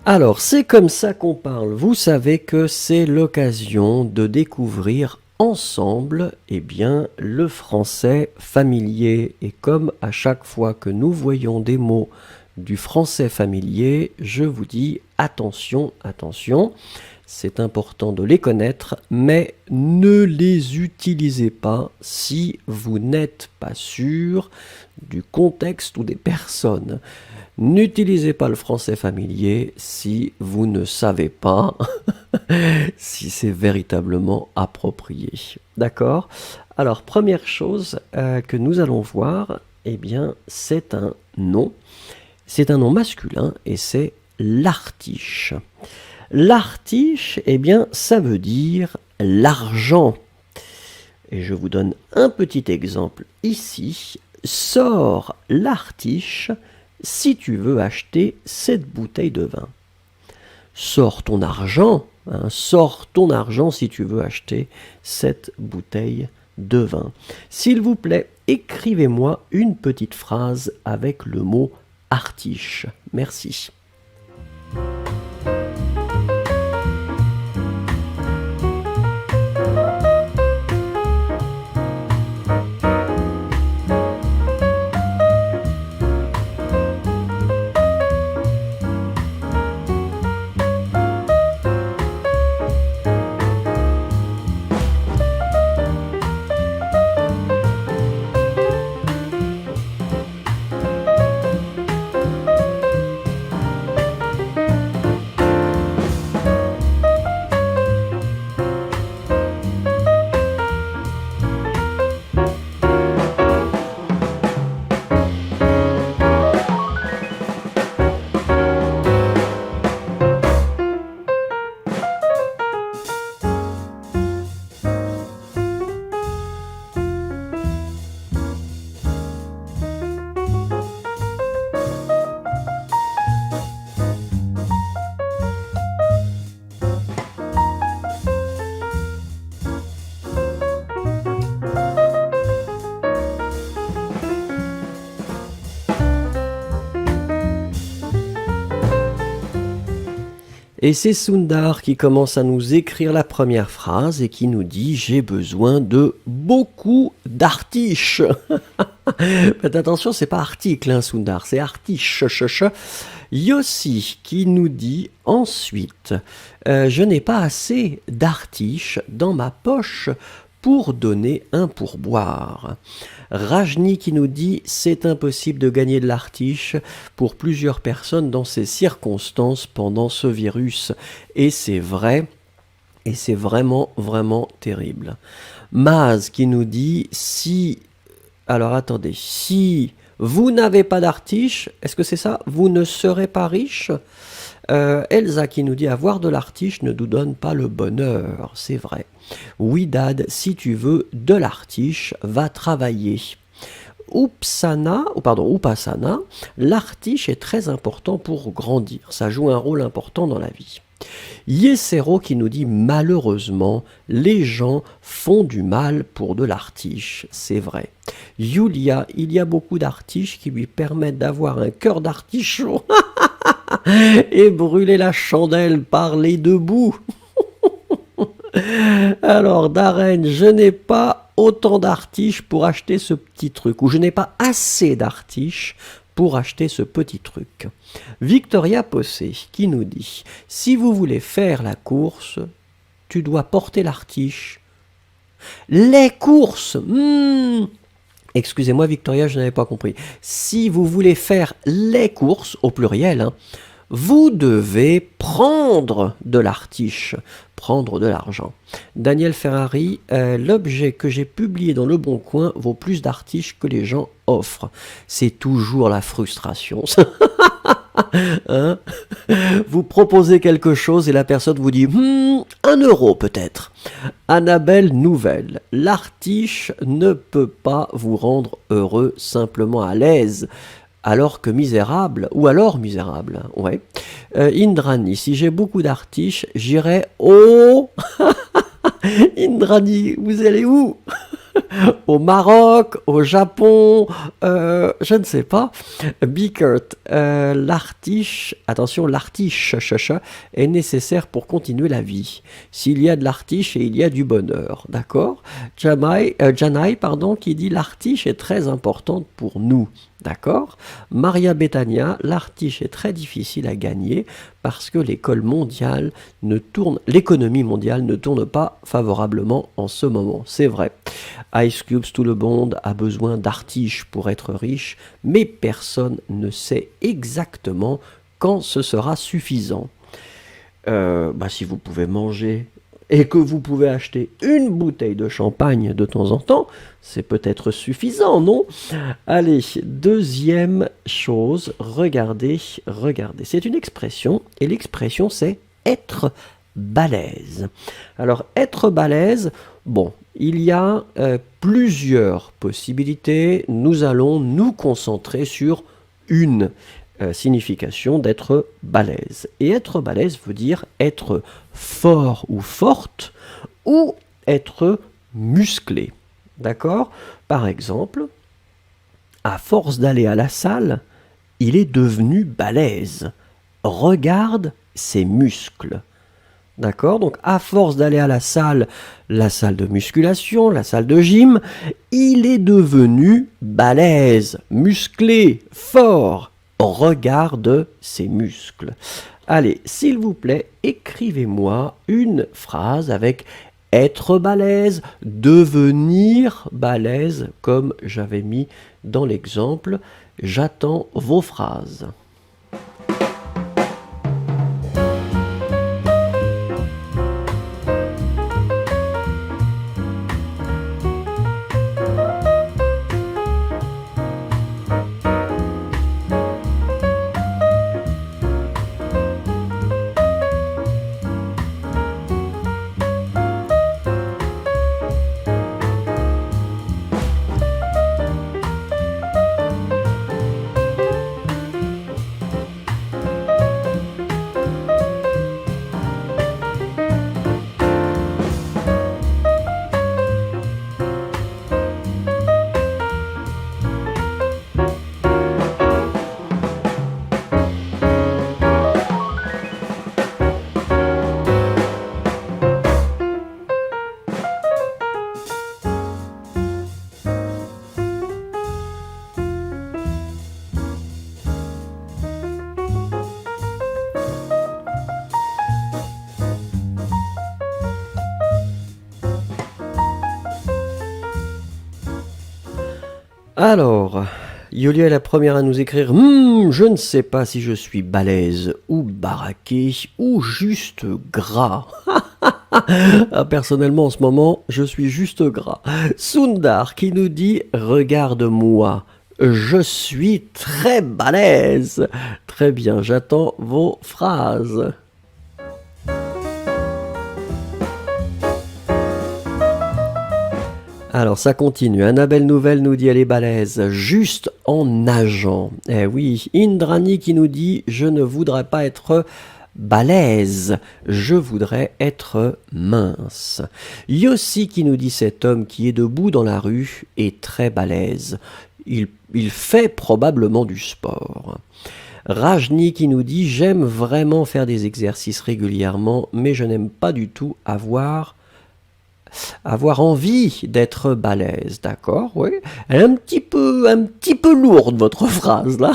Alors, c'est comme ça qu'on parle. Vous savez que c'est l'occasion de découvrir ensemble, le français familier. Et comme à chaque fois que nous voyons des mots du français familier, je vous dis attention, attention, c'est important de les connaître, mais ne les utilisez pas si vous n'êtes pas sûr du contexte ou des personnes. N'utilisez pas le français familier si vous ne savez pas si c'est véritablement approprié. D'accord? Alors, première chose que nous allons voir, c'est un nom. C'est un nom masculin et c'est l'artiche. L'artiche, ça veut dire l'argent. Et je vous donne un petit exemple ici. Sors l'artiche si tu veux acheter cette bouteille de vin. Sors ton argent, sors ton argent si tu veux acheter cette bouteille de vin. S'il vous plaît, écrivez-moi une petite phrase avec le mot artiche. Merci. Et c'est Sundar qui commence à nous écrire la première phrase et qui nous dit « J'ai besoin de beaucoup d'artiches ». Faites attention, c'est pas article, Sundar, c'est artiche. Yossi qui nous dit ensuite je n'ai pas assez d'artiches dans ma poche pour donner un pourboire. Rajni qui nous dit c'est impossible de gagner de l'artiche pour plusieurs personnes dans ces circonstances pendant ce virus. Et c'est vrai, et c'est vraiment, vraiment terrible. Maz qui nous dit si vous n'avez pas d'artiche, est-ce que c'est ça? Vous ne serez pas riche? Elsa qui nous dit avoir de l'artiche ne nous donne pas le bonheur, c'est vrai. Oui Dad, si tu veux de l'artiche, va travailler. Upasana, l'artiche est très important pour grandir, ça joue un rôle important dans la vie. Yesero qui nous dit malheureusement, les gens font du mal pour de l'artiche, c'est vrai. Yulia, il y a beaucoup d'artiches qui lui permettent d'avoir un cœur d'artichaut et brûler la chandelle par les deux bouts. Alors Darren, je n'ai pas autant d'artiches pour acheter ce petit truc, ou je n'ai pas assez d'artiches pour acheter ce petit truc. Victoria Possé qui nous dit « Si vous voulez faire la course, tu dois porter l'artiche. » Les courses Excusez-moi Victoria, je n'avais pas compris. Si vous voulez faire les courses, au pluriel, vous devez prendre de l'artiche, prendre de l'argent. Daniel Ferrari, l'objet que j'ai publié dans Le Bon Coin vaut plus d'artiches que les gens offrent. C'est toujours la frustration. Vous proposez quelque chose et la personne vous dit 1 euro peut-être. Annabelle Nouvelle, l'artiche ne peut pas vous rendre heureux, simplement à l'aise. Alors misérable, ouais. Indrani, si j'ai beaucoup d'artiches, j'irai au... Indrani, vous allez où? Au Maroc, au Japon, je ne sais pas. Bickert, l'artiche, attention, l'artiche est nécessaire pour continuer la vie. S'il y a de l'artiche et il y a du bonheur, d'accord. Janaï, pardon, qui dit l'artiche est très importante pour nous. D'accord. Maria Betania, l'artiche est très difficile à gagner parce que l'économie mondiale ne tourne pas favorablement en ce moment. C'est vrai. Ice Cubes, tout le monde a besoin d'artiches pour être riche, mais personne ne sait exactement quand ce sera suffisant. Si vous pouvez manger et que vous pouvez acheter une bouteille de champagne de temps en temps, c'est peut-être suffisant, non? Allez, deuxième chose, regardez. C'est une expression, et l'expression c'est être balèze. Alors, être balèze, bon, il y a plusieurs possibilités. Nous allons nous concentrer sur une signification d'être balèze. Et être balèze veut dire être fort ou forte ou être musclé. D'accord? Par exemple, à force d'aller à la salle, il est devenu balèze. Regarde ses muscles. D'accord? Donc, à force d'aller à la salle de musculation, la salle de gym, il est devenu balèze, musclé, fort. Regarde ses muscles. Allez, s'il vous plaît, écrivez-moi une phrase avec être balèze, devenir balèze, comme j'avais mis dans l'exemple. J'attends vos phrases. Alors, Yulia est la première à nous écrire je ne sais pas si je suis balèze ou baraqué ou juste gras. Personnellement, en ce moment, je suis juste gras. Sundar qui nous dit regarde-moi, je suis très balèze. Très bien, j'attends vos phrases. Alors ça continue. Annabelle Nouvelle nous dit elle est balèze, juste en nageant. Eh oui, Indrani qui nous dit je ne voudrais pas être balèze, je voudrais être mince. Yossi qui nous dit cet homme qui est debout dans la rue est très balèze. Il fait probablement du sport. Rajni qui nous dit j'aime vraiment faire des exercices régulièrement, mais je n'aime pas du tout avoir envie d'être balèze, d'accord, oui. Elle est un petit peu lourde, votre phrase, là.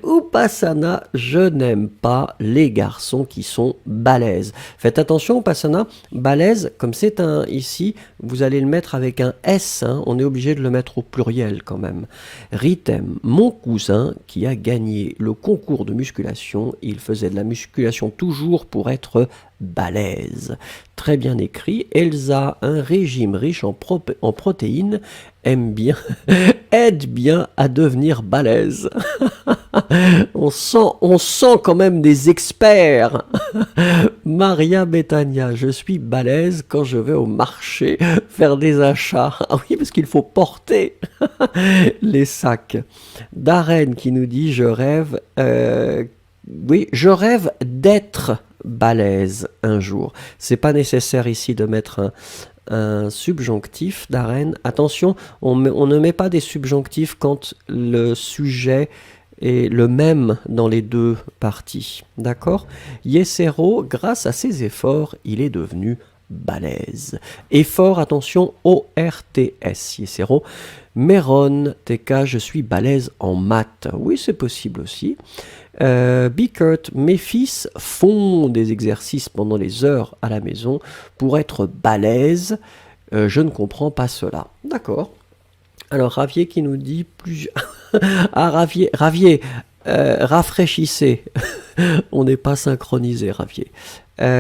Upasana, je n'aime pas les garçons qui sont balèzes. Faites attention, Upasana, balèze, comme c'est un, ici, vous allez le mettre avec un S, hein, on est obligé de le mettre au pluriel, quand même. Ritem, mon cousin, qui a gagné le concours de musculation, il faisait de la musculation toujours pour être balèze. Très bien écrit. Elsa, un régime riche en protéines, aide bien à devenir balèze. on sent quand même des experts. Maria Betania, je suis balèze quand je vais au marché faire des achats. Ah oui, parce qu'il faut porter les sacs. Darren qui nous dit je rêve d'être balèze un jour. C'est pas nécessaire ici de mettre un subjonctif, Darren. Attention, on ne met pas des subjonctifs quand le sujet est le même dans les deux parties. D'accord? Yesero, grâce à ses efforts, il est devenu balèze. Effort, attention, O-R-T-S, Yesero. Meron, TK, je suis balèze en maths. Oui, c'est possible aussi. Bickert, mes fils font des exercices pendant les heures à la maison pour être balèzes. Je ne comprends pas cela. D'accord. Alors, Ravier qui nous dit plus. Ah, Ravier, rafraîchissez. On n'est pas synchronisé, Ravier.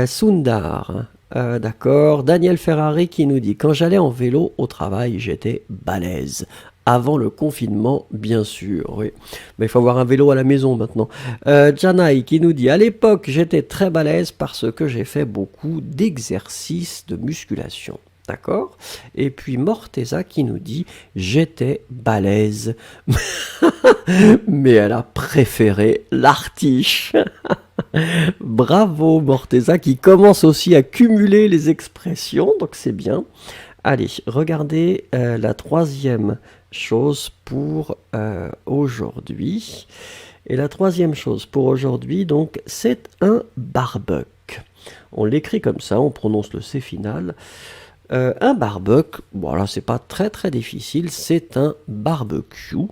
Sundar, d'accord. Daniel Ferrari qui nous dit quand j'allais en vélo au travail, j'étais balèze. Avant le confinement, bien sûr, oui. Mais il faut avoir un vélo à la maison maintenant. Janaï qui nous dit à l'époque, j'étais très balèze parce que j'ai fait beaucoup d'exercices de musculation. D'accord. Et puis Morteza qui nous dit j'étais balèze. Mais elle a préféré l'artiche. Bravo Morteza qui commence aussi à cumuler les expressions, donc c'est bien. Allez, regardez la troisième chose pour aujourd'hui. Et la troisième chose pour aujourd'hui, donc, c'est un barbecue. On l'écrit comme ça, on prononce le C final. Un barbecue, bon là c'est pas très très difficile, c'est un barbecue.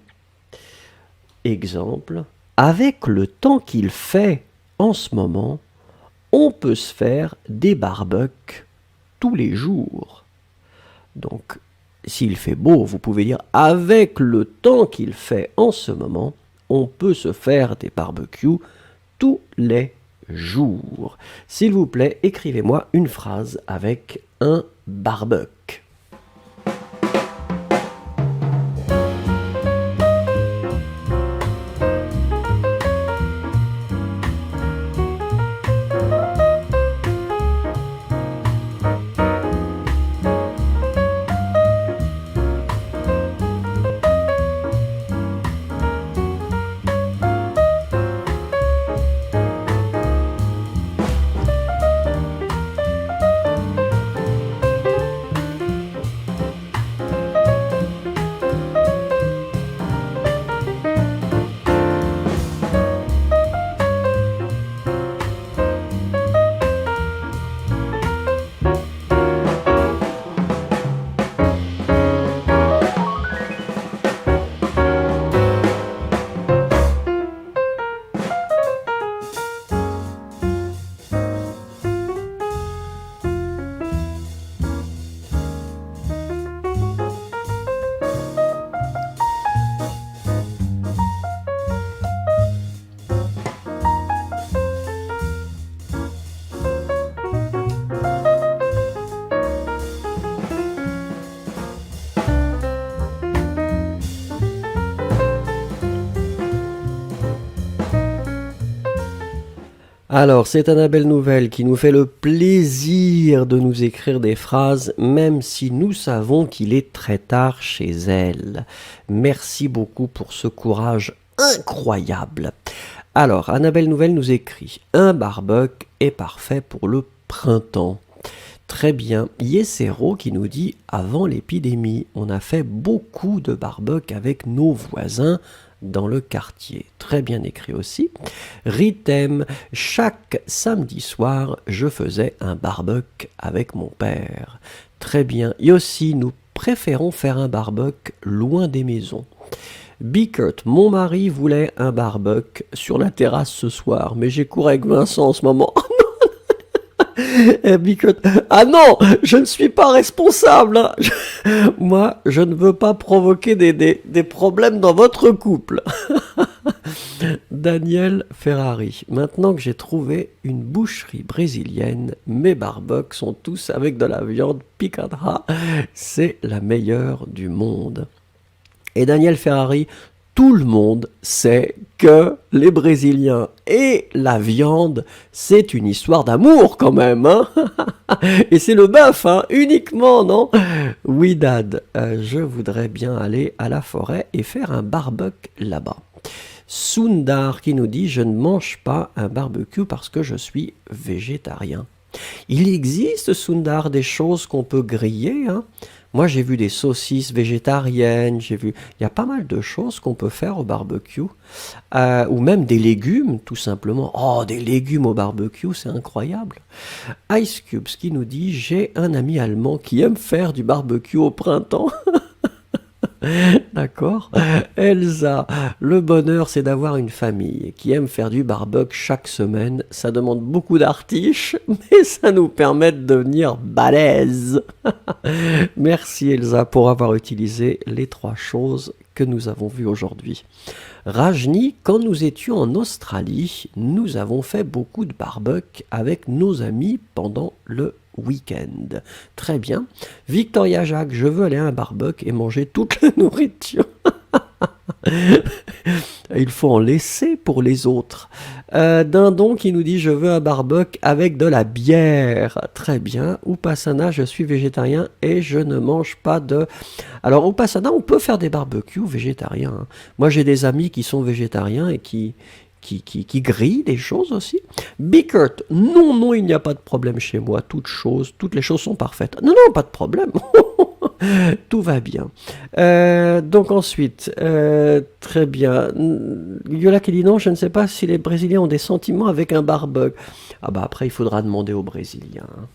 Exemple, avec le temps qu'il fait en ce moment, on peut se faire des barbecues tous les jours. Donc, s'il fait beau, vous pouvez dire avec le temps qu'il fait en ce moment, on peut se faire des barbecues tous les jours. S'il vous plaît, écrivez-moi une phrase avec un barbecue. Alors, c'est Annabelle Nouvelle qui nous fait le plaisir de nous écrire des phrases, même si nous savons qu'il est très tard chez elle. Merci beaucoup pour ce courage incroyable. Alors, Annabelle Nouvelle nous écrit « Un barbecue est parfait pour le printemps ». Très bien. Yesero qui nous dit « Avant l'épidémie, on a fait beaucoup de barbecues avec nos voisins » dans le quartier. Très bien écrit aussi. Ritem, chaque samedi soir, je faisais un barbecue avec mon père. Très bien. Yossi, nous préférons faire un barbecue loin des maisons. Bickert, mon mari voulait un barbecue sur la terrasse ce soir, mais j'ai cours avec Vincent en ce moment. Bickert, ah non, je ne suis pas responsable. Moi, je ne veux pas provoquer des problèmes dans votre couple. Daniel Ferrari, maintenant que j'ai trouvé une boucherie brésilienne, mes barbecues sont tous avec de la viande picadra. C'est la meilleure du monde. Et Daniel Ferrari, tout le monde sait que les Brésiliens et la viande, c'est une histoire d'amour quand même. Hein. Et c'est le bœuf, hein, uniquement, non? Oui, Dad, je voudrais bien aller à la forêt et faire un barbecue là-bas. Sundar qui nous dit « Je ne mange pas un barbecue parce que je suis végétarien. » Il existe, Sundar, des choses qu'on peut griller, hein. Moi, j'ai vu des saucisses végétariennes, j'ai vu... Il y a pas mal de choses qu'on peut faire au barbecue. Ou même des légumes, tout simplement. Oh, des légumes au barbecue, c'est incroyable. Ice Cubes qui nous dit: j'ai un ami allemand qui aime faire du barbecue au printemps. D'accord. Elsa, le bonheur, c'est d'avoir une famille qui aime faire du barbecue chaque semaine. Ça demande beaucoup d'artiches, mais ça nous permet de devenir balèzes. Merci Elsa pour avoir utilisé les trois choses que nous avons vues aujourd'hui. Rajni, quand nous étions en Australie, nous avons fait beaucoup de barbecue avec nos amis pendant le week-end. Très bien. Victoria Jacques, je veux aller à un barbecue et manger toute la nourriture. Il faut en laisser pour les autres. Dindon qui nous dit: je veux un barbecue avec de la bière. Très bien. Upasana, je suis végétarien et je ne mange pas de... Alors Upasana, on peut faire des barbecues végétariens, hein. Moi j'ai des amis qui sont végétariens et qui grillent des choses aussi. Bickert, non, non, il n'y a pas de problème chez moi. Toutes les choses sont parfaites. Non, non, pas de problème. Tout va bien. Donc ensuite, très bien. Yola qui dit: non, je ne sais pas si les Brésiliens ont des sentiments avec un barbecue. Ah bah après, il faudra demander aux Brésiliens, hein.